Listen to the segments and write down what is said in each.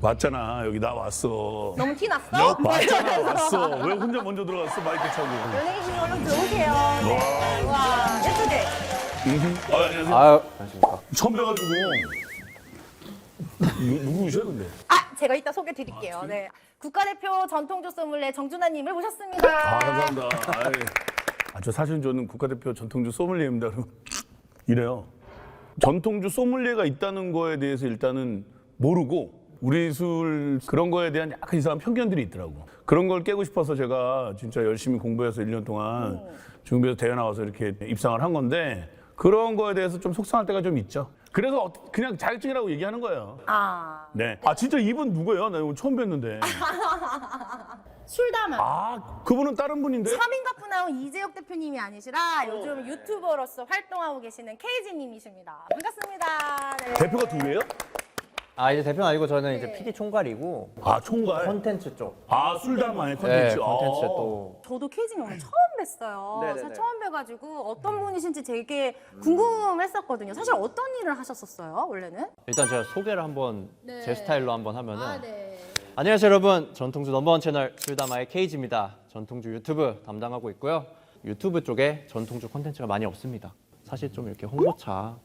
왔잖아. 여기 나 왔어. 너무 티 났어? 왔잖아. 왔어. 왜 혼자 먼저 들어갔어? 마이크 차고. 연예인님 얼른 들어오세요. 네. 와, 예쁘게. 안녕하세요. 아유, 안녕하십니까. 처음 뵈가지고. 누구셔 근데? 아, 제가 이따 소개 드릴게요. 네. 국가대표 전통주 소믈리에 정준하님을 모셨습니다. 감사합니다. 저 사실 저는 국가대표 전통주 소믈리에입니다. 그럼 이래요. 전통주 소믈리에가 있다는 거에 대해서 일단은 모르고 우리 술 그런 거에 대한 약간 이상한 편견들이 있더라고. 그런 걸 깨고 싶어서 제가 진짜 열심히 공부해서 1년 동안 중국에서 대회 나와서 이렇게 입상을 한 건데 그런 거에 대해서 좀 속상할 때가 좀 있죠. 그래서 그냥 자격증이라고 얘기하는 거예요. 아, 네. 아 진짜 이분 누구예요? 나 이거 처음 뵀는데. 술담아. 아 그분은 다른 분인데? 3인가프 나온 이재혁 대표님이 아니시라 요즘 유튜버로서 활동하고 계시는 KG님이십니다. 반갑습니다. 네. 대표가 둘이에요? 아, 이제 대표는 아니고 저는 이제 PD 총괄이고 아 총괄. 콘텐츠 쪽. 아 술담만의 컨텐츠. 네, 콘텐츠 또. 저도 KG님 오늘 처음 뵀어요. 네네네. 사실 처음 뵈가지고 어떤 분이신지 되게 궁금했었거든요. 사실 어떤 일을 하셨었어요, 원래는? 일단 제가 소개를 한번 네. 제 스타일로 한번 하면은 네. 안녕하세요 여러분. 전통주 넘버원 채널 술담아의 KG입니다. 전통주 유튜브 담당하고 있고요. 유튜브 쪽에 전통주 콘텐츠가 많이 없습니다. 사실 좀 이렇게 홍보차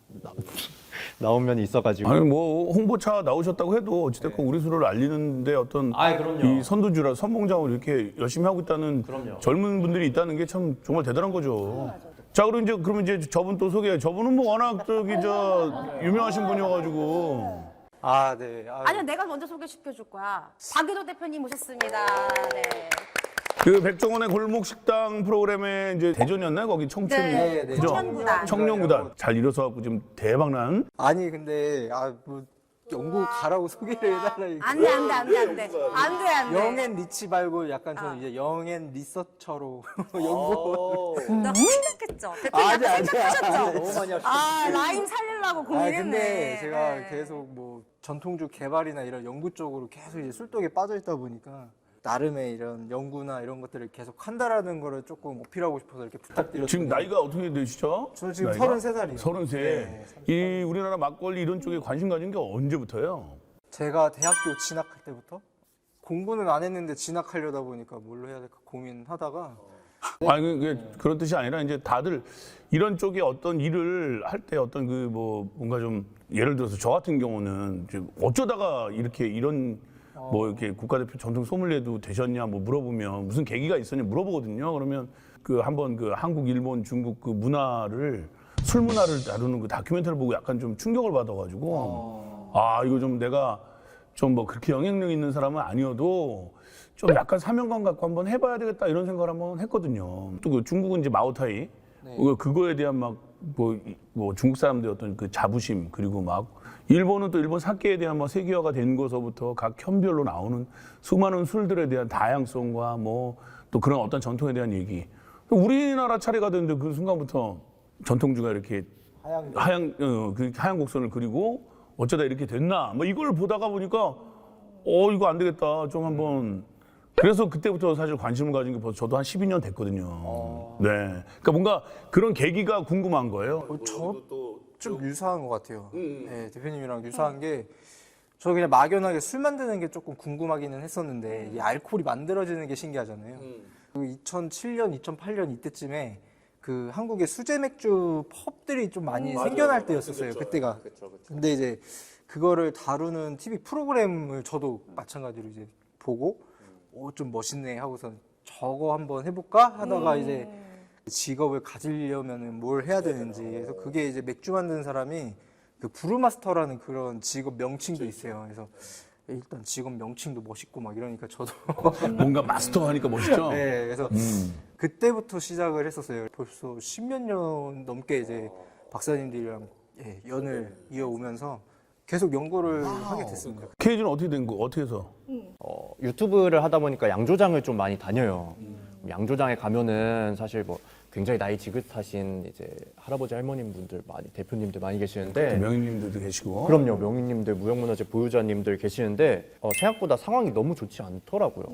나온 면이 있어가지고. 아니 뭐 홍보차 나오셨다고 해도 어찌됐건 우리 술을 알리는데 어떤 그럼요. 이 선두주라 선봉장을 이렇게 열심히 하고 있다는 그럼요. 젊은 분들이 있다는 게 참 정말 대단한 거죠. 자 그럼 이제 저분 또 소개. 저분은 뭐 워낙 유명하신 분이어가지고. 아, 네. 아니요, 내가 먼저 소개시켜줄 거야. 박유도 대표님 모셨습니다. 네. 그 백종원의 골목 식당 프로그램에 이제 대전이었나요? 거기 청춘. 네, 그죠? 청년구단. 청년구단. 잘 일어서갖고 지금 대박난. 아니 근데 뭐 영국 가라고 소개를 해달라. 안 돼, 안 돼, 안 돼, 안 돼. 안 돼, 안 돼. 영앤 리치 말고 약간 저는 이제 영앤 리서처로 영국. 나 생각했죠. 대표님 아니, 약간 아니, 생각하셨죠? 너무 많이 하셨어요. 아, 라임 살리려고 아 고민했네. 근데 제가 네. 계속 뭐 전통주 개발이나 이런 연구 쪽으로 계속 이제 술독에 빠져 있다 보니까 나름의 이런 연구나 이런 것들을 계속 한다라는 거를 조금 어필하고 싶어서 이렇게 부탁드렸어요. 지금 나이가 어떻게 되시죠? 저는 지금 나이가? 33살이에요. 33. 네, 이 우리나라 막걸리 이런 쪽에 관심 가진 게 언제부터요? 제가 대학교 진학할 때부터 공부는 안 했는데 진학하려다 보니까 뭘로 해야 될까 고민하다가 아니 그게 그런 뜻이 아니라 이제 다들 이런 쪽에 어떤 일을 할 때 어떤 그 뭐 뭔가 좀 예를 들어서 저 같은 경우는 이제 어쩌다가 이렇게 이런 뭐 이렇게 국가대표 전통 소믈리에도 되셨냐 뭐 물어보면 무슨 계기가 있었냐 물어보거든요. 그러면 그 한번 그 한국, 일본, 중국 그 문화를 술 문화를 다루는 그 다큐멘터리를 보고 약간 좀 충격을 받아가지고 아 이거 좀 내가 좀 뭐 그렇게 영향력 있는 사람은 아니어도 좀 약간 사명감 갖고 한번 해봐야 되겠다 이런 생각을 한번 했거든요. 또 그 중국은 이제 마오타이 그거에 대한 막 뭐 중국 사람들의 어떤 그 자부심 그리고 막 일본은 또 일본 사케에 대한 뭐 세계화가 된 것서부터 각 현별로 나오는 수많은 술들에 대한 다양성과 뭐 또 그런 어떤 전통에 대한 얘기. 우리나라 차례가 됐는데 그 순간부터 전통주가 이렇게 하얀 곡선을 그리고 어쩌다 이렇게 됐나 뭐 이걸 보다가 보니까 이거 안 되겠다 좀 한번. 그래서 그때부터 사실 관심을 가진 게 벌써 저도 한 12년 됐거든요. 네. 그러니까 뭔가 그런 계기가 궁금한 거예요. 좀 유사한 것 같아요. 네, 대표님이랑 유사한 게 저 그냥 막연하게 술 만드는 게 조금 궁금하기는 했었는데 이 알코올이 만들어지는 게 신기하잖아요. 그 2007년, 2008년 이때쯤에 그 한국의 수제 맥주 펍들이 좀 많이 생겨날 때였었어요. 그때가. 근데 이제 그거를 다루는 TV 프로그램을 저도 마찬가지로 이제 보고 좀 멋있네 하고서 저거 한번 해볼까 하다가 이제 직업을 가지려면은 뭘 해야 되는지 그래서 그게 이제 맥주 만드는 사람이 그 브루마스터라는 그런 직업 명칭도 있어요. 그래서 일단 직업 명칭도 멋있고 막 이러니까 저도 뭔가 마스터 하니까 멋있죠? 네, 그래서 그때부터 시작을 했었어요. 벌써 10몇 년 넘게 이제 박사님들이랑 연을 이어오면서 계속 연구를 하게 됐습니다. 케이지는 어떻게 된 거? 어떻게 해서? 유튜브를 하다 보니까 양조장을 좀 많이 다녀요. 양조장에 가면은 사실 뭐 굉장히 나이 지긋하신 이제 할아버지 할머님 분들 많이 대표님들 많이 계시는데 명인님들도 계시고. 그럼요 명인님들 무형문화재 보유자님들 계시는데 생각보다 상황이 너무 좋지 않더라고요.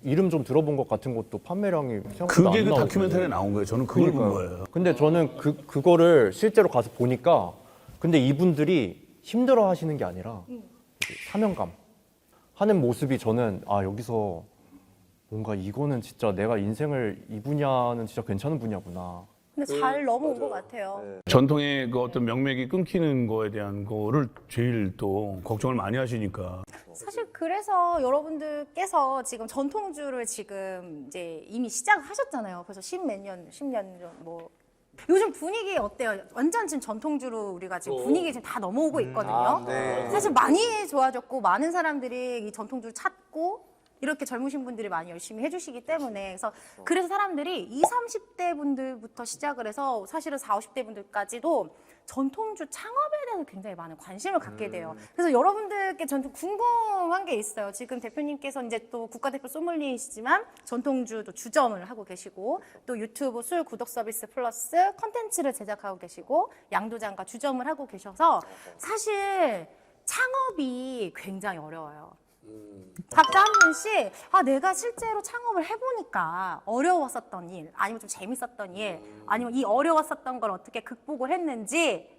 이름 좀 들어본 것 같은 것도 판매량이 생각보다 그게 안 그 나오고. 다큐멘터리에 나온 거예요. 저는 그걸 본 거예요. 근데 저는 그거를 실제로 가서 보니까 근데 이분들이 힘들어 하시는 게 아니라 사명감 하는 모습이 저는 여기서 뭔가 이거는 진짜 내가 인생을 이 분야는 진짜 괜찮은 분야구나. 근데 잘 넘어온 것 같아요. 전통의 그 어떤 명맥이 끊기는 거에 대한 거를 제일 또 걱정을 많이 하시니까. 사실 그래서 여러분들께서 지금 전통주를 지금 이제 이미 시작하셨잖아요. 그래서 10년 전 뭐. 요즘 분위기 어때요? 완전 지금 전통주로 우리가 지금 분위기 지금 다 넘어오고 있거든요. 네. 사실 많이 좋아졌고 많은 사람들이 이 전통주를 찾고 이렇게 젊으신 분들이 많이 열심히 해주시기 때문에 그래서 사람들이 20, 30대 분들부터 시작을 해서 사실은 40, 50대 분들까지도 전통주 창업에 대해서 굉장히 많은 관심을 갖게 돼요. 그래서 여러분들께 전 좀 궁금한 게 있어요. 지금 대표님께서 이제 또 국가대표 소믈리에이시지만 전통주도 주점을 하고 계시고 또 유튜브 술 구독 서비스 플러스 컨텐츠를 제작하고 계시고 양도장과 주점을 하고 계셔서 사실 창업이 굉장히 어려워요. 각자 한 분씩 내가 실제로 창업을 해보니까 어려웠었던 일 아니면 좀 재밌었던 일 아니면 이 어려웠었던 걸 어떻게 극복을 했는지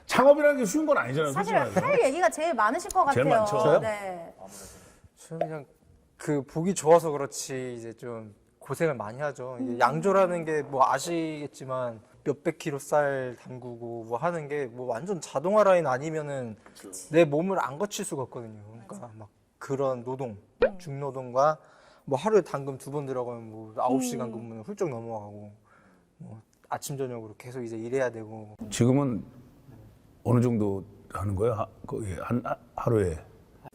창업이라는 게 쉬운 건 아니잖아요. 사실 솔직히 말해서. 할 얘기가 제일 많으실 것 같아요. 제일 많죠. 저요? 네. 저는 그냥 그 보기 좋아서 그렇지 이제 좀 고생을 많이 하죠. 이게 양조라는 게 뭐 아시겠지만 몇백 킬로 쌀 담그고 뭐 하는 게 뭐 완전 자동화 라인 아니면은 내 몸을 안 거칠 수가 없거든요. 그러니까 막 그런 노동, 중노동과 뭐 하루에 당금 2번 들어가면 뭐 9시간 근무는 훌쩍 넘어가고 뭐 아침 저녁으로 계속 이제 일해야 되고. 지금은 어느 정도 하는 거예요? 하루에?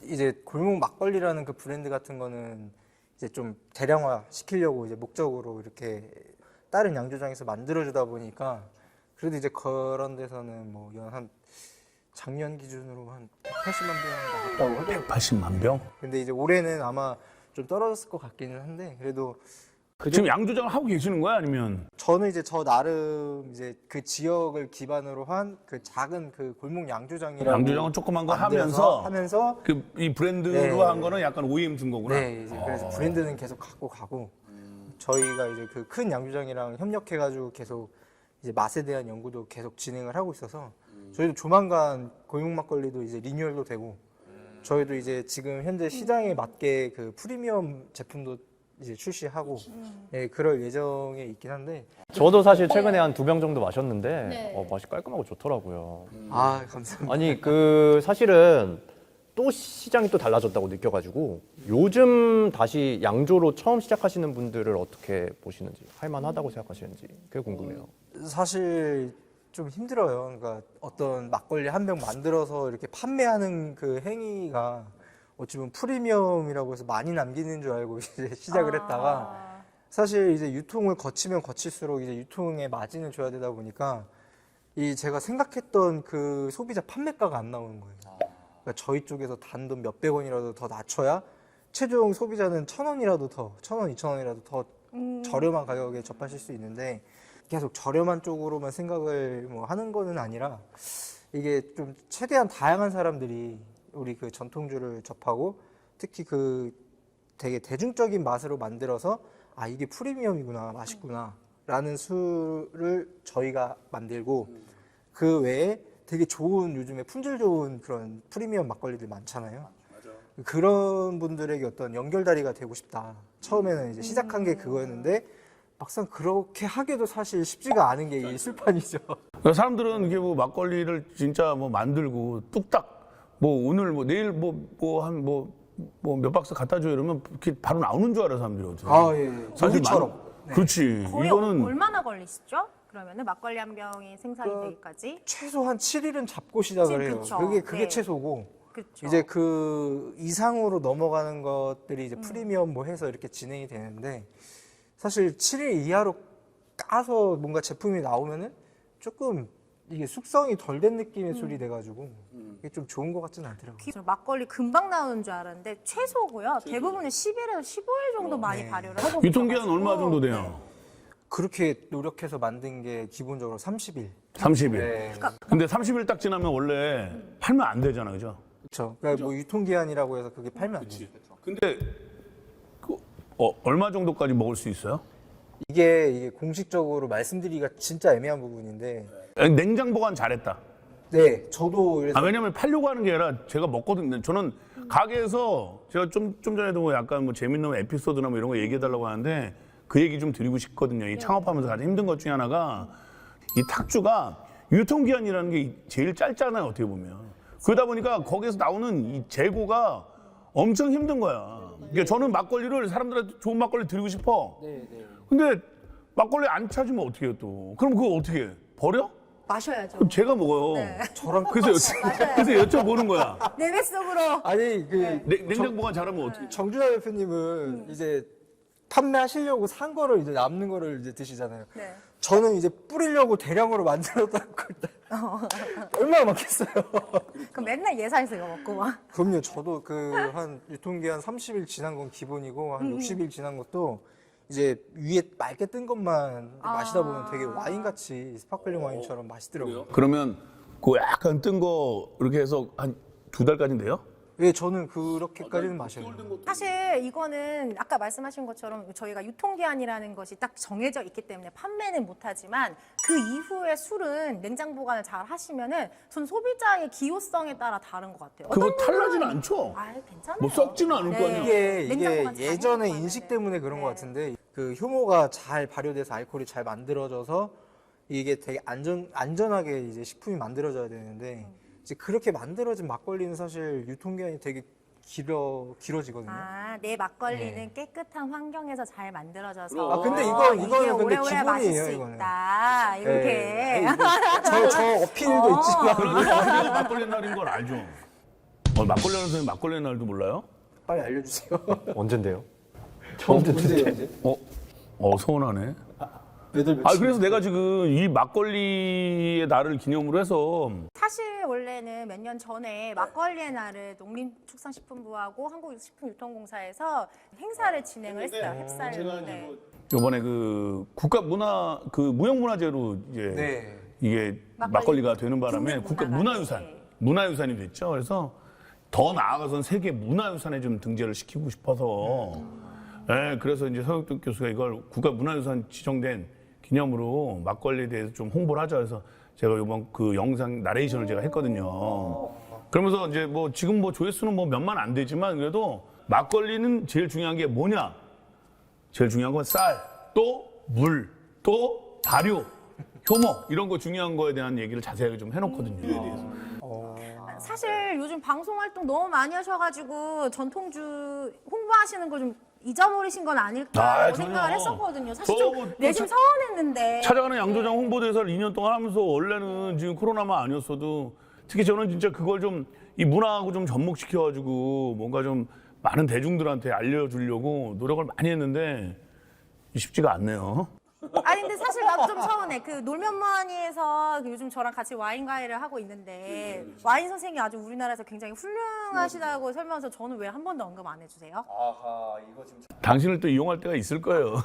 이제 골목 막걸리라는 그 브랜드 같은 거는 이제 좀 대량화 시키려고 이제 목적으로 이렇게 다른 양조장에서 만들어주다 보니까 그래도 이제 그런 데서는 뭐 한 작년 기준으로 한 180만 병 갔다고 하더라고요. 180만 병? 근데 이제 올해는 아마 좀 떨어졌을 것 같기는 한데 그래도 지금 양조장을 하고 계시는 거야? 아니면? 저는 이제 저 나름 이제 그 지역을 기반으로 한 그 작은 그 골목 양조장이라고 양조장은 조그만 거 만들어서 하면서 이 브랜드로 네. 한 거는 약간 OEM 준 거구나. 네, 이제 그래서 브랜드는 계속 갖고 가고 저희가 이제 그 큰 양조장이랑 협력해가지고 계속 이제 맛에 대한 연구도 계속 진행을 하고 있어서 저희도 조만간 골목 막걸리도 이제 리뉴얼도 되고 저희도 이제 지금 현재 시장에 맞게 그 프리미엄 제품도 이제 출시하고 예, 그럴 예정에 있긴 한데 저도 사실 최근에 한 2병 정도 마셨는데 네. 맛이 깔끔하고 좋더라고요. 아 감사합니다. 아니 사실은 또 시장이 또 달라졌다고 느껴가지고 요즘 다시 양조로 처음 시작하시는 분들을 어떻게 보시는지 할만하다고 생각하시는지 그게 궁금해요. 사실 좀 힘들어요. 그러니까 어떤 막걸리 한 병 만들어서 이렇게 판매하는 그 행위가 어찌 보면 프리미엄이라고 해서 많이 남기는 줄 알고 이제 시작을 했다가 사실 이제 유통을 거치면 거칠수록 이제 유통에 마진을 줘야 되다 보니까 이 제가 생각했던 그 소비자 판매가가 안 나오는 거예요. 그러니까 저희 쪽에서 단돈 몇백 원이라도 더 낮춰야 최종 소비자는 1,000원이라도 더, 1,000원, 2,000원이라도 더 저렴한 가격에 접하실 수 있는데 계속 저렴한 쪽으로만 생각을 뭐 하는 거는 아니라 이게 좀 최대한 다양한 사람들이 우리 그 전통주를 접하고 특히 그 되게 대중적인 맛으로 만들어서 이게 프리미엄이구나 맛있구나 라는 술을 저희가 만들고 그 외에 되게 좋은 요즘에 품질 좋은 그런 프리미엄 막걸리들 많잖아요. 그런 분들에게 어떤 연결다리가 되고 싶다. 처음에는 이제 시작한 게 그거였는데 막상 그렇게 하기도 사실 쉽지가 않은 게 이 술판이죠. 그러니까 사람들은 이게 뭐 막걸리를 진짜 뭐 만들고 뚝딱 뭐 오늘 뭐 내일 몇 박스 갖다 줘 이러면 이렇게 바로 나오는 줄 알아 사람들이. 예. 사실 우리처럼. 그렇지. 거의 이거는 얼마나 걸리시죠? 그러면은 막걸리 한 병이 생산이 되기까지? 최소한 7일은 잡고 시작을 해요. 그쵸. 그게 네. 최소고. 그렇죠. 이제 그 이상으로 넘어가는 것들이 이제 프리미엄 뭐 해서 이렇게 진행이 되는데 사실 7일 이하로 까서 뭔가 제품이 나오면은 조금 이게 숙성이 덜 된 느낌의 술이 돼가지고 이게 좀 좋은 것 같지는 않더라고요. 저 막걸리 금방 나오는 줄 알았는데 최소고요. 대부분은 10일에서 15일 정도 많이 네. 발효를 하고 유통기한 있어가지고. 얼마 정도 돼요? 그렇게 노력해서 만든 게 기본적으로 30일. 30일. 네. 근데 30일 딱 지나면 원래 팔면 안 되잖아, 그죠? 그렇죠. 그러니까 뭐 유통기한이라고 해서 그게 팔면 안 돼요. 근데 얼마 정도까지 먹을 수 있어요? 이게 공식적으로 말씀드리기가 진짜 애매한 부분인데 냉장 보관 잘했다. 네, 저도 그래서 왜냐면 팔려고 하는 게 아니라 제가 먹거든요. 저는 가게에서 제가 좀 전에도 뭐 약간 뭐 재밌는 에피소드나 뭐 이런 거 얘기해달라고 하는데 그 얘기 좀 드리고 싶거든요. 이 창업하면서 가장 힘든 것 중에 하나가 이 탁주가 유통기한이라는 게 제일 짧잖아요. 어떻게 보면. 그러다 보니까 거기에서 나오는 이 재고가 엄청 힘든 거야. 그러니까 저는 막걸리를 사람들한테 좋은 막걸리 드리고 싶어. 근데 막걸리 안 찾으면 어떻게 해요 또. 그럼 그거 어떻게 해? 버려? 마셔야죠. 그럼 제가 먹어요. 저랑 그래서 여쭤보는 거야. 내 뱃속으로. 아니 그 냉장 보관 잘하면 어떻게? 정준하 대표님은 이제 판매하시려고 산 거를 이제 남는 거를 이제 드시잖아요. 네. 저는 이제 뿌리려고 대량으로 만들었다는 걸 얼마나 많겠어요. 그럼 맨날 예산에서 이거 먹고 막. 그럼요. 저도 그 한 유통기한 30일 지난 건 기본이고 한 60일 지난 것도 이제 위에 맑게 뜬 것만 마시다 보면 되게 와인같이 스파클링 와인처럼 맛있더라고요. 그러면 그 약간 뜬 거 이렇게 해서 한 2달까지는 돼요? 왜 저는 그렇게까지는 마셔요. 사실 이거는 아까 말씀하신 것처럼 저희가 유통기한이라는 것이 딱 정해져 있기 때문에 판매는 못하지만 그 이후에 술은 냉장 보관을 잘 하시면은 전 소비자의 기호성에 따라 다른 것 같아요. 그거 어떤 탈나지는 분은 않죠? 괜찮아요. 뭐 썩지는 않을 거 아니야. 냉장 이게 보관 잘 예전의 해놓고 인식 하면은. 때문에 그런 것 같은데 그 효모가 잘 발효돼서 알코올이 잘 만들어져서 이게 되게 안전하게 이제 식품이 만들어져야 되는데 이제 그렇게 만들어진 막걸리는 사실 유통기한이 되게 길어지거든요. 내 막걸리는 깨끗한 환경에서 잘 만들어져서. 아, 근데 이거는 이게 근데 오래오래 마실 기본이에요, 수 이거는. 있다. 이렇게. 네. 저 어필도 있지만 그런데 언제가 막걸리 날인 걸 알죠? 막걸리 하는 사람이 막걸리 날도 몰라요? 빨리 알려주세요. 언젠데요? 처음 듣는데. 서운하네. 몇월 며칠? 그래서 내가 지금 이 막걸리의 날을 기념으로 해서 사실 원래는 몇 년 전에 막걸리의 날을 농림축산식품부하고 한국식품유통공사에서 행사를 진행을 했어요. 햅쌀. 네. 이번에 그 국가 문화 그 무형문화재로 이제 네. 이게 막걸리가 되는 바람에 국가 문화유산이 됐죠. 그래서 더 나아가서는 세계 문화유산에 좀 등재를 시키고 싶어서 그래서 이제 서혁덕 교수가 이걸 국가 문화유산 지정된 기념으로 막걸리에 대해서 좀 홍보를 하자 해서 제가 이번 그 영상 나레이션을 제가 했거든요. 그러면서 이제 뭐 지금 뭐 조회수는 뭐 몇만 안 되지만 그래도 막걸리는 제일 중요한 게 뭐냐? 제일 중요한 건 쌀, 또 물, 또 발효, 효모 이런 거 중요한 거에 대한 얘기를 자세하게 좀 해놓거든요. 이에 대해서. 사실 요즘 방송 활동 너무 많이 하셔가지고 전통주 홍보하시는 거 좀 잊어버리신 건 아닐까 전혀. 생각을 했었거든요. 사실 저 좀 내심 서운했는데. 찾아가는 양조장 홍보대사를 2년 동안 하면서 원래는 지금 코로나만 아니었어도 특히 저는 진짜 그걸 좀 이 문화하고 좀 접목시켜가지고 뭔가 좀 많은 대중들한테 알려주려고 노력을 많이 했는데 쉽지가 않네요. 아니 근데 사실 나도 좀 서운해. 그 놀면만이에서 요즘 저랑 같이 와인 과외를 하고 있는데 와인 선생님이 아주 우리나라에서 굉장히 훌륭하시다고 설명해서 저는 왜 한 번도 언급 안 해주세요? 당신을 또 이용할 때가 있을 거예요.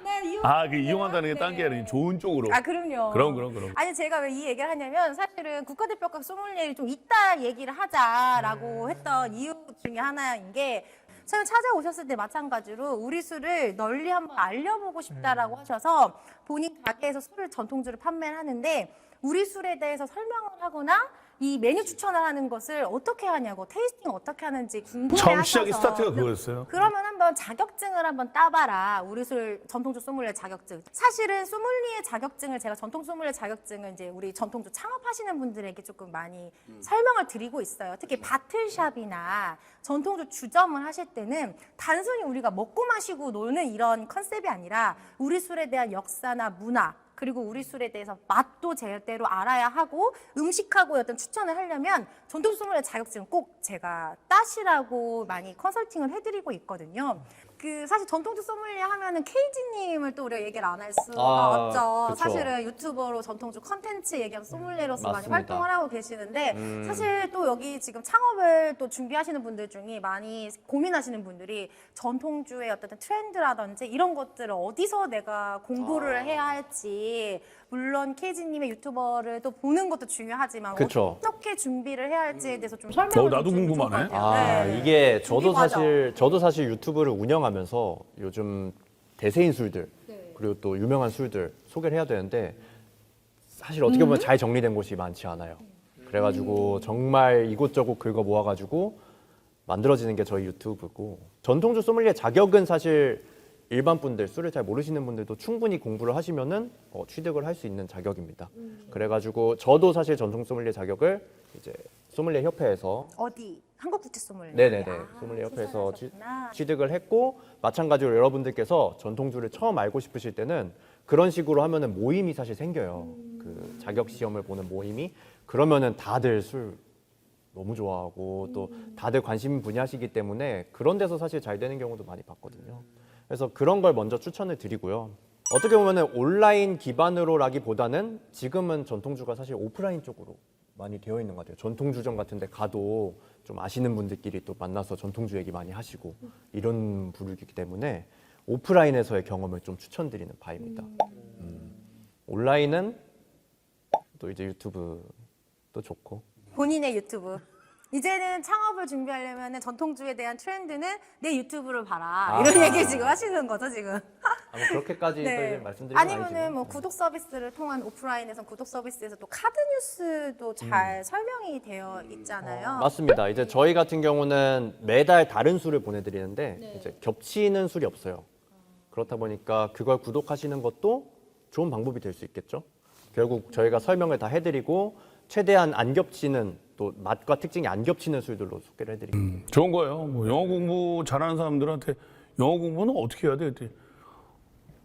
네, 그 이용한다는 게 딴 게 아니라 좋은 쪽으로. 그럼요. 그럼. 아니 제가 왜 이 얘기를 하냐면 사실은 국가대표급 소믈리에를 좀 이따 얘기를 하자라고 했던 이유 중에 하나인 게 처음 찾아오셨을 때 마찬가지로 우리 술을 널리 한번 알려보고 싶다라고 하셔서 본인 가게에서 술을 전통주를 판매를 하는데 우리 술에 대해서 설명을 하거나 이 메뉴 추천을 하는 것을 어떻게 하냐고 테이스팅 어떻게 하는지 궁금해 처음 하셔서 시작이 스타트가 그거였어요. 그러면 한번 자격증을 한번 따봐라. 우리 술 전통주 소믈리에 자격증. 사실은 소믈리에 자격증을 제가 전통 소믈리에 자격증을 이제 우리 전통주 창업하시는 분들에게 조금 많이 설명을 드리고 있어요. 특히 바틀샵이나 전통주 주점을 하실 때는 단순히 우리가 먹고 마시고 노는 이런 컨셉이 아니라 우리 술에 대한 역사나 문화 그리고 우리 술에 대해서 맛도 제대로 알아야 하고 음식하고 어떤 추천을 하려면 전통 소믈리에 자격증 꼭 제가 따시라고 많이 컨설팅을 해드리고 있거든요. 그 사실 전통주 소믈리에 하면은 케이지님을 또 우리가 얘기를 안 할 수가 없죠. 그쵸. 사실은 유튜버로 전통주 컨텐츠 얘기하는 소믈리에로서 많이 맞습니다. 활동을 하고 계시는데 사실 또 여기 지금 창업을 또 준비하시는 분들 중에 많이 고민하시는 분들이 전통주의 어떤 트렌드라든지 이런 것들을 어디서 내가 공부를 해야 할지 물론 케이지님의 유튜버를 또 보는 것도 중요하지만 그쵸. 어떻게 준비를 해야 할지에 대해서 좀 설명을 나도 좀 주면 좋을 것 궁금하네. 같아요. 네. 이게 준비 과정. 저도 사실 유튜브를 운영하면서 요즘 대세인 술들 그리고 또 유명한 술들 소개를 해야 되는데 사실 어떻게 보면 잘 정리된 곳이 많지 않아요. 그래가지고 정말 이곳저곳 긁어 모아가지고 만들어지는 게 저희 유튜브고, 전통주 소믈리에 자격은 사실 일반 분들, 술을 잘 모르시는 분들도 충분히 공부를 하시면은 취득을 할 수 있는 자격입니다. 그래가지고 저도 사실 전통 소믈리에 자격을 이제 소믈리에 협회에서 어디? 한국국제 소믈리에. 네네네 소믈리에 협회에서 취득을 했고, 마찬가지로 여러분들께서 전통주를 처음 알고 싶으실 때는 그런 식으로 하면은 모임이 사실 생겨요. 그 자격 시험을 보는 모임이. 그러면은 다들 술 너무 좋아하고 또 다들 관심 분야시기 때문에 그런 데서 사실 잘 되는 경우도 많이 봤거든요. 그래서 그런 걸 먼저 추천을 드리고요. 어떻게 보면은 온라인 기반으로라기보다는 지금은 전통주가 사실 오프라인 쪽으로 많이 되어 있는 것 같아요. 전통주점 같은 데 가도 좀 아시는 분들끼리 또 만나서 전통주 얘기 많이 하시고 이런 부류이기 때문에 오프라인에서의 경험을 좀 추천드리는 바입니다. 온라인은 또 이제 유튜브도 좋고. 본인의 유튜브. 이제는 창업을 준비하려면 전통주에 대한 트렌드는 내 유튜브를 봐라. 이런 얘기 지금 하시는 거죠, 지금? 아마 그렇게까지 네. 말씀드리면 아니면은 뭐 구독 서비스를 통한 오프라인에서 구독 서비스에서 또 카드 뉴스도 잘 설명이 되어 있잖아요. 맞습니다. 이제 저희 같은 경우는 매달 다른 술을 보내드리는데 이제 겹치는 술이 없어요. 그렇다 보니까 그걸 구독하시는 것도 좋은 방법이 될 수 있겠죠. 결국 저희가 설명을 다 해드리고 최대한 안 겹치는, 또 맛과 특징이 안 겹치는 술들로 소개를 해드립니다. 좋은 거예요. 뭐 영어 공부 잘하는 사람들한테 영어 공부는 어떻게 해야 돼? 그랬더니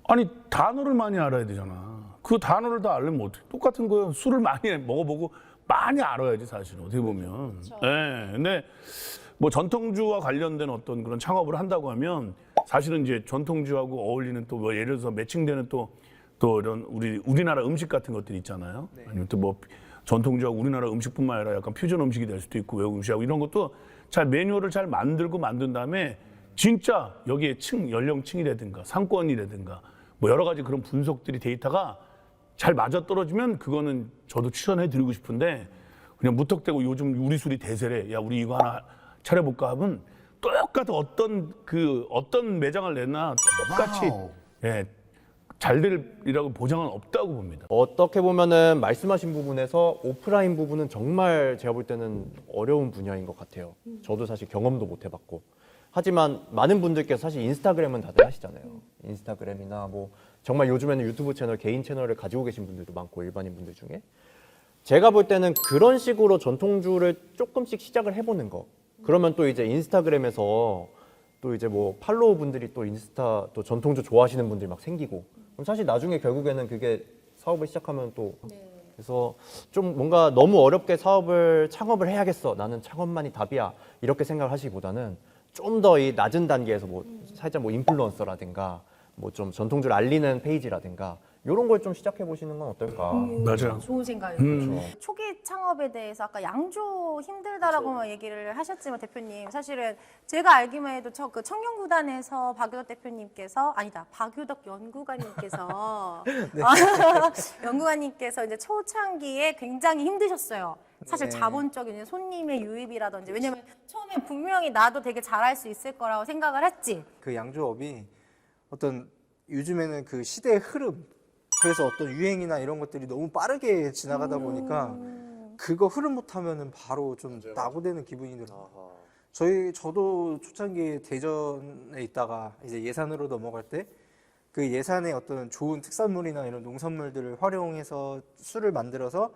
아니 단어를 많이 알아야 되잖아. 그 단어를 다 알려면 어떻게? 똑같은 거예요. 술을 많이 먹어보고 많이 알아야지 사실은 어떻게 보면. 네. 근데 뭐 전통주와 관련된 어떤 그런 창업을 한다고 하면 사실은 이제 전통주하고 어울리는 또 뭐 예를 들어서 매칭되는 또 이런 우리나라 음식 같은 것들이 있잖아요. 아니면 또 뭐 전통주하고 우리나라 음식뿐만 아니라 약간 퓨전 음식이 될 수도 있고 외국 음식하고 이런 것도 잘 매뉴얼을 잘 만든 다음에 진짜 여기에 연령층이라든가 상권이라든가 뭐 여러 가지 그런 분석들이 데이터가 잘 맞아떨어지면 그거는 저도 추천해드리고 싶은데 그냥 무턱대고 요즘 우리 술이 대세래. 야 우리 이거 하나 차려볼까 하면 똑같은 어떤 매장을 내나 똑같이 예, 잘 될이라고 보장은 없다고 봅니다. 어떻게 보면은 말씀하신 부분에서 오프라인 부분은 정말 제가 볼 때는 어려운 분야인 것 같아요. 저도 사실 경험도 못 해봤고. 하지만 많은 분들께서 사실 인스타그램은 다들 하시잖아요. 인스타그램이나 뭐 정말 요즘에는 유튜브 채널, 개인 채널을 가지고 계신 분들도 많고 일반인 분들 중에. 제가 볼 때는 그런 식으로 전통주를 조금씩 시작을 해보는 거. 그러면 또 이제 인스타그램에서 또 이제 뭐 팔로워 분들이 또 인스타 또 전통주 좋아하시는 분들이 막 생기고. 그럼 사실 나중에 결국에는 그게 사업을 시작하면 또 그래서 좀 뭔가 너무 어렵게 창업을 해야겠어. 나는 창업만이 답이야. 이렇게 생각을 하시기보다는 좀 더 이 낮은 단계에서 뭐 살짝 뭐 인플루언서라든가 뭐 좀 전통주를 알리는 페이지라든가 이런 걸 좀 시작해 보시는 건 어떨까? 맞아요. 좋은 생각이에요. 초기 창업에 대해서 아까 양조 힘들다라고 얘기를 하셨지만 대표님 사실은 제가 알기만 해도 그 청년구단에서 박유덕 대표님께서 아니다 박유덕 연구관님께서 연구관님께서 이제 초창기에 굉장히 힘드셨어요. 사실 네. 자본적인 손님의 유입이라든지 왜냐면 처음에 분명히 나도 되게 잘할 수 있을 거라고 생각을 했지. 그 양조업이 어떤 요즘에는 그 시대의 흐름, 그래서 어떤 유행이나 이런 것들이 너무 빠르게 지나가다 보니까 그거 흐름 못하면은 바로 좀 낙오되는 기분이 들어요. 저도 초창기에 대전에 있다가 이제 예산으로 넘어갈 때 그 예산의 어떤 좋은 특산물이나 이런 농산물들을 활용해서 술을 만들어서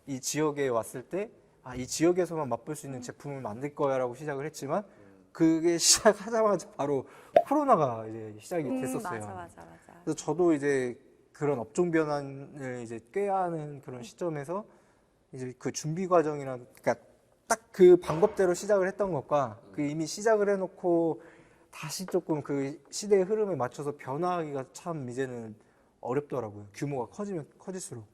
이 지역에 왔을 때 이 지역에서만 맛볼 수 있는 제품을 만들 거야라고 시작을 했지만 그게 시작하자마자 바로 코로나가 이제 시작이 됐었어요. 맞아. 그래서 저도 이제 그런 업종 변환을 이제 꾀야 하는 그런 시점에서 이제 그 준비 과정이랑 그러니까 딱 그 방법대로 시작을 했던 것과 그 이미 시작을 해놓고 다시 조금 그 시대의 흐름에 맞춰서 변화하기가 참 이제는 어렵더라고요. 규모가 커지면 커질수록.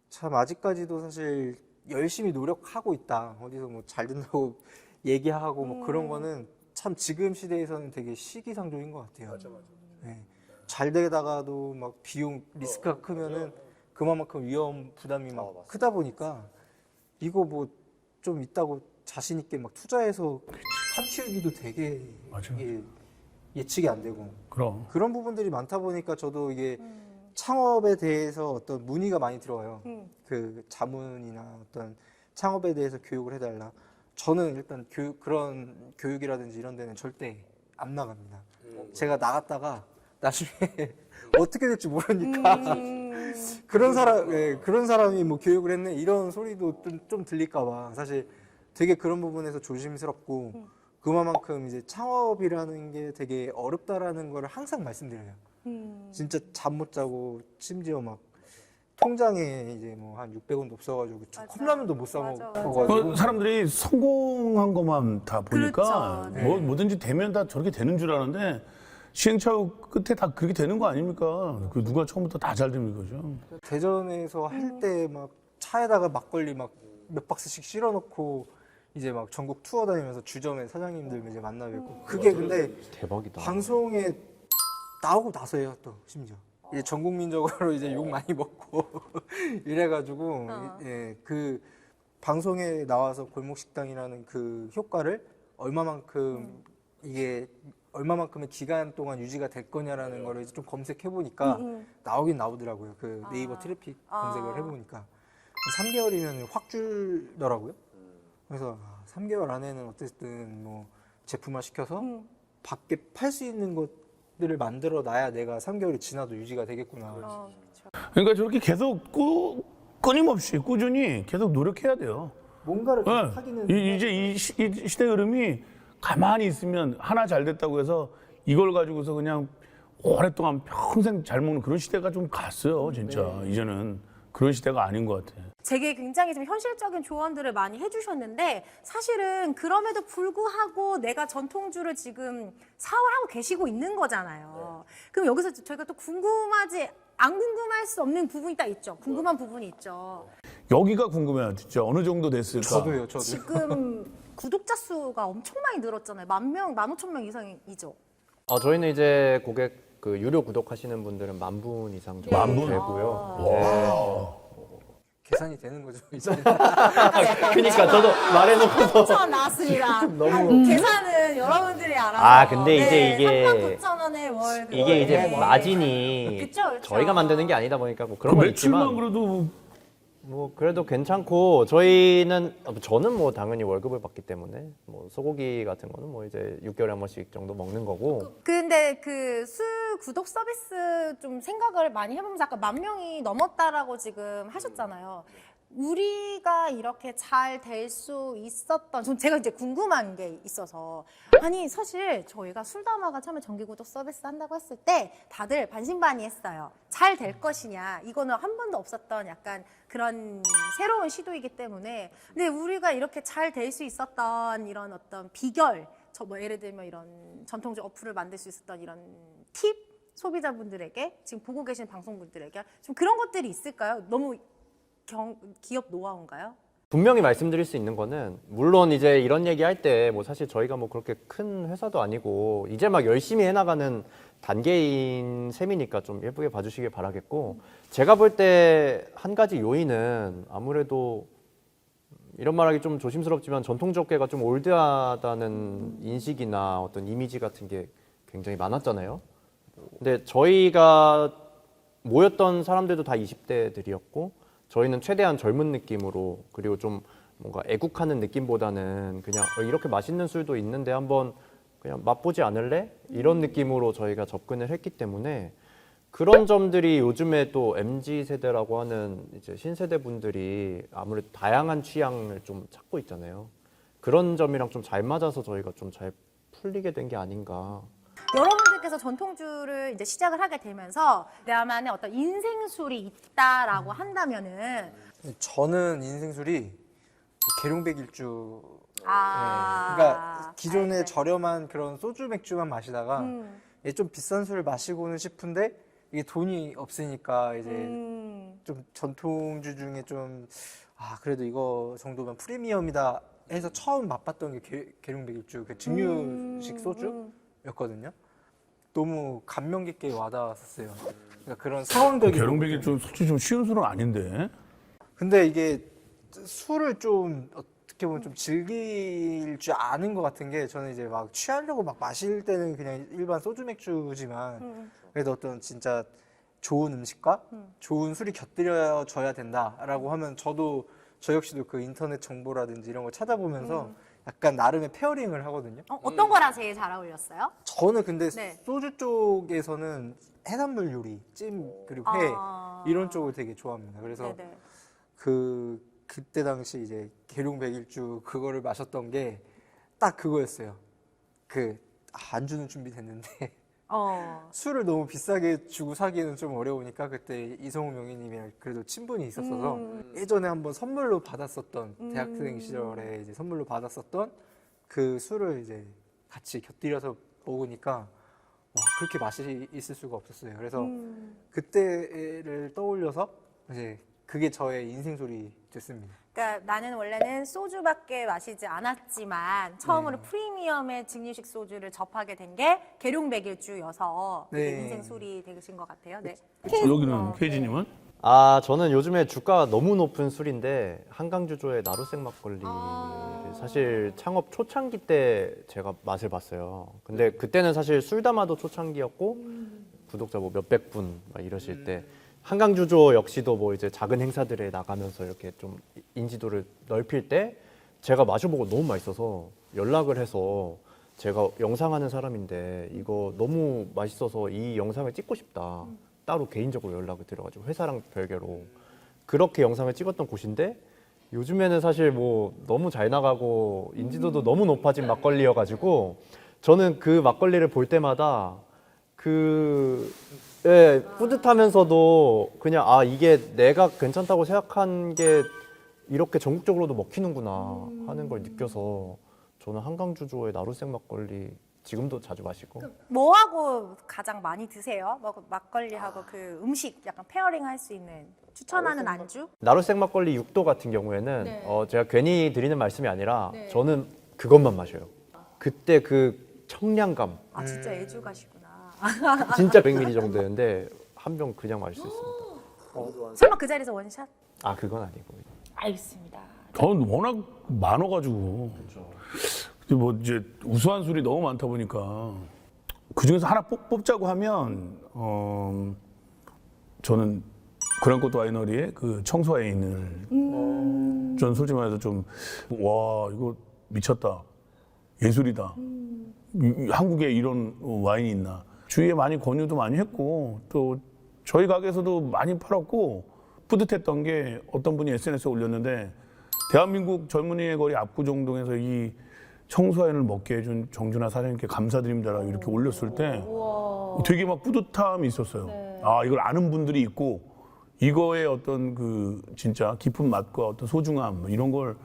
참 아직까지도 사실 열심히 노력하고 있다. 어디서 뭐 잘 된다고 얘기하고 뭐 그런 거는 참 지금 시대에서는 되게 시기상조인 것 같아요. 맞아. 네. 잘 되다가도 막 비용 리스크가 크면은 그만큼 위험 부담이 막 크다 보니까 이거 뭐 좀 있다고 자신 있게 막 투자해서 한치우기도 되게 맞아. 이게 예측이 안 되고 그럼. 그런 부분들이 많다 보니까 저도 이게 창업에 대해서 어떤 문의가 많이 들어와요. 그 자문이나 어떤 창업에 대해서 교육을 해달라. 저는 일단 그런 교육이라든지 이런 데는 절대 안 나갑니다. 제가 나갔다가 나중에 어떻게 될지 모르니까 그런 사람이 뭐 교육을 했네 이런 소리도 좀 들릴까봐 사실 되게 그런 부분에서 조심스럽고 그만큼 이제 창업이라는 게 되게 어렵다라는 걸 항상 말씀드려요. 진짜 잠 못 자고 심지어 막 통장에 이제 뭐 한 600원도 없어가지고 컵라면도 못 사 맞아, 먹어가지고 그 사람들이 성공한 것만 다 보니까 그렇죠. 네. 뭐든지 되면 다 저렇게 되는 줄 아는데 시행착오 끝에 다 그렇게 되는 거 아닙니까? 그 누가 처음부터 다 잘 되는 거죠. 대전에서 할 때 막 차에다가 막걸리 막 몇 박스씩 실어놓고 이제 막 전국 투어 다니면서 주점에 사장님들 이제 만나 뵙고 그게 근데 대박이다. 방송에 나오고 나서예요 또 심지어 이제 전 국민적으로 이제 욕 많이 먹고 이래가지고 예, 그 방송에 나와서 골목식당이라는 그 효과를 얼마만큼 이게 얼마만큼의 기간 동안 유지가 될 거냐라는 거를 이제 좀 검색해 보니까 나오긴 나오더라고요. 그 네이버 트래픽 검색을 해보니까 3개월이면 확 줄더라고요. 그래서 3개월 안에는 어쨌든 뭐 제품화 시켜서 밖에 팔 수 있는 것들을 만들어 놔야 내가 3개월이 지나도 유지가 되겠구나. 그렇죠. 그러니까 저렇게 계속 끊임없이 꾸준히 계속 노력해야 돼요. 뭔가를 네. 하기는 이제 이 시대 흐름이 가만히 있으면 하나 잘 됐다고 해서 이걸 가지고서 그냥 오랫동안 평생 잘 먹는 그런 시대가 좀 갔어요, 진짜. 이제는 그런 시대가 아닌 것 같아. 되게 굉장히 좀 현실적인 조언들을 많이 해주셨는데 사실은 그럼에도 불구하고 내가 전통주를 지금 사업을 하고 계시고 있는 거잖아요. 그럼 여기서 저희가 또 안 궁금할 수 없는 부분이 딱 있죠. 궁금한 부분이 있죠. 여기가 궁금해요, 진짜. 어느 정도 됐을까? 저도요. 지금 구독자 수가 엄청 많이 늘었잖아요. 10,000명, 15,000명 이상이죠. 저희는 이제 고객 그 유료 구독하시는 분들은 10,000분 이상 정도 10,000분? 되고요. 계산이 되는 거죠. 이제. 그러니까 저도 말해놓고서 3,000원 나왔습니다. 계산은 여러분들이 알아서. 아, 근데 이제 이게 39,000원에 월. 이게 이제 마진이 그쵸, 그쵸. 저희가 만드는 게 아니다 보니까 뭐 그 그런 건 매출만 있지만 그래도 뭐 그래도 괜찮고 저는 뭐 당연히 월급을 받기 때문에 뭐 소고기 같은 거는 뭐 이제 6개월에 한 번씩 정도 먹는 거고 근데 그 구독 서비스 좀 생각을 많이 해보면서 아까 10,000명이 넘었다라고 지금 하셨잖아요. 우리가 이렇게 잘 될 수 있었던, 제가 이제 궁금한 게 있어서, 아니, 사실 저희가 술담화가 처음에 정기구독 서비스 한다고 했을 때 다들 반신반의했어요. 잘 될 것이냐. 이거는 한 번도 없었던 약간 그런 새로운 시도이기 때문에. 근데 우리가 이렇게 잘 될 수 있었던 이런 어떤 비결, 뭐 예를 들면 이런 전통적 어플을 만들 수 있었던 이런 팁? 소비자분들에게, 지금 보고 계신 방송분들에게 좀 그런 것들이 있을까요? 너무 기업 노하우인가요? 분명히 말씀드릴 수 있는 거는 물론 이제 이런 얘기 할 때 뭐 사실 저희가 뭐 그렇게 큰 회사도 아니고 이제 막 열심히 해나가는 단계인 셈이니까 좀 예쁘게 봐주시길 바라겠고 제가 볼 때 한 가지 요인은 아무래도 이런 말하기 좀 조심스럽지만 전통적계가 좀 올드하다는 인식이나 어떤 이미지 같은 게 굉장히 많았잖아요. 근데 저희가 모였던 사람들도 다 20대들이었고 저희는 최대한 젊은 느낌으로 그리고 좀 뭔가 애국하는 느낌보다는 그냥 이렇게 맛있는 술도 있는데 한번 그냥 맛보지 않을래? 이런 느낌으로 저희가 접근을 했기 때문에 그런 점들이 요즘에 또 MZ 세대라고 하는 이제 신세대 분들이 아무래도 다양한 취향을 좀 찾고 있잖아요. 그런 점이랑 좀 잘 맞아서 저희가 좀 잘 풀리게 된 게 아닌가. 여러분들께서 전통주를 이제 시작을 하게 되면서 나만의 어떤 인생술이 있다라고 한다면은 저는 인생술이 계룡백일주 아, 그러니까 기존에 알죠. 저렴한 그런 소주 맥주만 마시다가 이게 좀 비싼 술을 마시고는 싶은데 이게 돈이 없으니까 이제 좀 전통주 중에 좀 그래도 이거 정도면 프리미엄이다 해서 처음 맛봤던 게 계룡백일주 그 증류식 소주였거든요. 너무 감명 깊게 와닿았어요. 그러니까 그런 상황적인 계룡백이 좀 솔직히 좀 쉬운 술은 아닌데. 근데 이게 술을 좀 어떻게 보면 좀 즐길 줄 아는 것 같은 게 저는 이제 막 취하려고 막 마실 때는 그냥 일반 소주 맥주지만 그래도 어떤 진짜 좋은 음식과 좋은 술이 곁들여져야 된다라고 하면 저 역시도 그 인터넷 정보라든지 이런 걸 찾아보면서 약간 나름의 페어링을 하거든요. 어떤 거랑 제일 잘 어울렸어요? 저는 근데 네. 소주 쪽에서는 해산물 요리, 찜 그리고 회 이런 쪽을 되게 좋아합니다. 그래서 네네. 그때 당시 이제 계룡 백일주 그거를 마셨던 게 딱 그거였어요. 안주는 준비됐는데 술을 너무 비싸게 주고 사기는 좀 어려우니까 그때 이성우 명희님이랑 그래도 친분이 있었어서 예전에 한번 선물로 받았었던 대학생 시절에 이제 선물로 받았었던 그 술을 이제 같이 곁들여서 먹으니까 와 그렇게 맛이 있을 수가 없었어요. 그래서 그때를 떠올려서 이제 그게 저의 인생 술이 됐습니다. 그러니까 나는 원래는 소주밖에 마시지 않았지만 처음으로 프리미엄의 증류식 소주를 접하게 된 게 계룡백일주여서 그게 네. 인생 술이 되신 것 같아요. 네. 여기는 케이지님은? 저는 요즘에 주가가 너무 높은 술인데 한강주조의 나루생 막걸리 사실 창업 초창기 때 제가 맛을 봤어요. 근데 그때는 사실 술 담아도 초창기였고 구독자 뭐 몇백 분 막 이러실 때 한강주조 역시도 뭐 이제 작은 행사들에 나가면서 이렇게 좀 인지도를 넓힐 때 제가 마셔보고 너무 맛있어서 연락을 해서 제가 영상하는 사람인데 이거 너무 맛있어서 이 영상을 찍고 싶다. 따로 개인적으로 연락을 드려가지고 회사랑 별개로 그렇게 영상을 찍었던 곳인데 요즘에는 사실 뭐 너무 잘 나가고 인지도도 너무 높아진 막걸리여가지고 저는 그 막걸리를 볼 때마다 뿌듯하면서도 그냥 이게 내가 괜찮다고 생각한 게 이렇게 전국적으로도 먹히는구나 하는 걸 느껴서 저는 한강주조의 나루생 막걸리 지금도 자주 마시고. 뭐하고 가장 많이 드세요? 막걸리하고 그 음식 약간 페어링 할 수 있는 추천하는 안주? 나루생 막걸리 6도 같은 경우에는 네. 제가 괜히 드리는 말씀이 아니라 네. 저는 그것만 마셔요. 그때 그 청량감 진짜 애주가시구나. 진짜 100ml 정도였는데 한 병 그냥 마실 수 있습니다. 설마 그 자리에서 원샷? 그건 아니고. 알겠습니다. 저는 워낙 많아가지고. 근데 뭐 이제 우수한 술이 너무 많다 보니까 그 중에서 하나 뽑자고 하면 저는 그랑코트 와이너리의 그 청소와인을 전 솔직히 말해서 좀 와 이거 미쳤다 예술이다 한국에 이런 와인이 있나 주위에 많이 권유도 많이 했고 또 저희 가게에서도 많이 팔았고 뿌듯했던 게 어떤 분이 SNS에 올렸는데 대한민국 젊은이의 거리 압구정동에서 이 청소와인을 먹게 해준 정준하 사장님께 감사드립니다 이렇게 올렸을 때 되게 막 뿌듯함이 있었어요. 이걸 아는 분들이 있고 이거의 어떤 그 진짜 깊은 맛과 어떤 소중함 이런 걸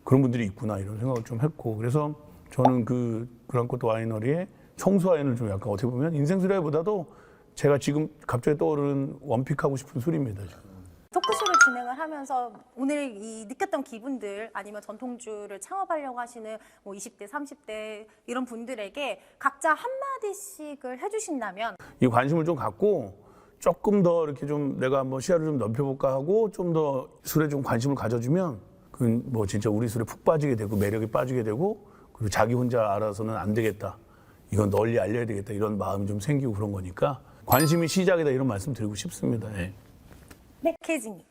그런 분들이 있구나 이런 생각을 좀 했고 그래서 저는 그 그랑코트 와이너리의 청소와인을 좀 약간 어떻게 보면 인생술보다도 제가 지금 갑자기 떠오르는 원픽하고 싶은 술입니다. 지금. 토크쇼를 진행을 하면서 오늘 이 느꼈던 기분들 아니면 전통주를 창업하려고 하시는 뭐 20대, 30대 이런 분들에게 각자 한마디씩을 해주신다면 이 관심을 좀 갖고 조금 더 이렇게 좀 내가 한번 시야를 좀 넓혀볼까 하고 좀 더 술에 좀 관심을 가져주면 그 뭐 진짜 우리 술에 푹 빠지게 되고 매력에 빠지게 되고 그리고 자기 혼자 알아서는 안 되겠다. 이건 널리 알려야 되겠다. 이런 마음이 좀 생기고 그런 거니까 관심이 시작이다 이런 말씀 드리고 싶습니다. 예. 네, 케이지님.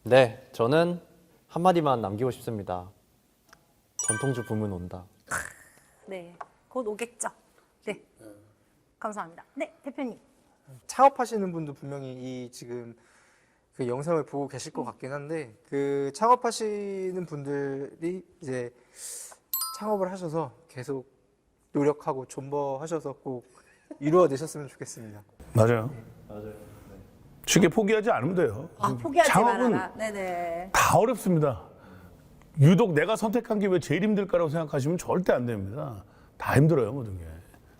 네, 저는 한마디만 남기고 싶습니다. 전통주 붐은 온다. 네, 곧 오겠죠. 네, 감사합니다. 네, 대표님. 창업하시는 분도 분명히 이 지금 그 영상을 보고 계실 것 같긴 한데 그 창업하시는 분들이 이제 창업을 하셔서 계속 노력하고 존버하셔서 꼭 이루어내셨으면 좋겠습니다. 맞아요. 쉽게 포기하지 않으면 돼요. 포기하지 창업은 말아라. 네네. 다 어렵습니다. 유독 내가 선택한 게 왜 제일 힘들까라고 생각하시면 절대 안 됩니다. 다 힘들어요, 모든 게.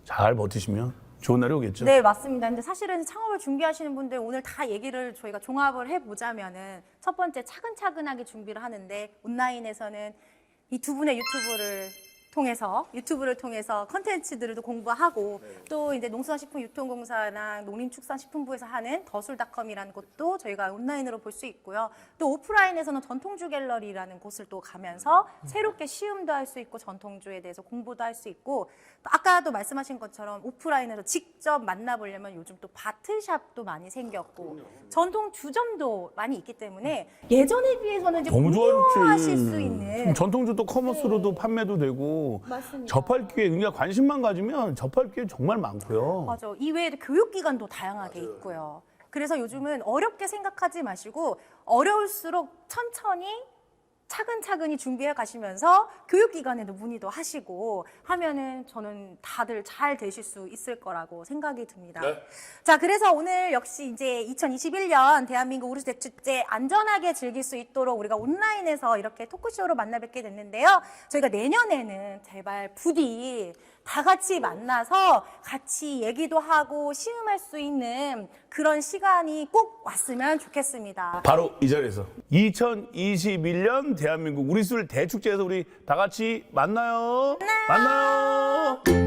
잘 버티시면 좋은 날이 오겠죠. 네, 맞습니다. 근데 사실은 창업을 준비하시는 분들 오늘 다 얘기를 저희가 종합을 해보자면은 첫 번째 차근차근하게 준비를 하는데 온라인에서는 이 두 분의 유튜브를 통해서 유튜브를 통해서 컨텐츠들도 공부하고 또 이제 농수산식품유통공사나 농림축산식품부에서 하는 더술닷컴이라는 곳도 저희가 온라인으로 볼 수 있고요. 또 오프라인에서는 전통주 갤러리라는 곳을 또 가면서 새롭게 시음도 할 수 있고 전통주에 대해서 공부도 할 수 있고 또 아까도 말씀하신 것처럼 오프라인에서 직접 만나보려면 요즘 또 바트샵도 많이 생겼고 전통 주점도 많이 있기 때문에 예전에 비해서는 이제 너무 공유하실 수 좋아졌지. 있는 전통주도 커머스로도 판매도 되고 맞습니다. 접할 기회, 그러니까 관심만 가지면 접할 기회 정말 많고요. 맞아. 이외에도 교육기관도 다양하게 있고요. 그래서 요즘은 어렵게 생각하지 마시고 어려울수록 천천히 차근차근히 준비해 가시면서 교육기관에도 문의도 하시고 하면은 저는 다들 잘 되실 수 있을 거라고 생각이 듭니다. 자, 그래서 오늘 역시 이제 2021년 대한민국 우르스 대축제 안전하게 즐길 수 있도록 우리가 온라인에서 이렇게 토크쇼로 만나 뵙게 됐는데요. 저희가 내년에는 제발 부디 다 같이 만나서 같이 얘기도 하고 시음할 수 있는 그런 시간이 꼭 왔으면 좋겠습니다. 바로 이 자리에서 2021년 대한민국 우리술 대축제에서 우리 다 같이 만나요. 만나요.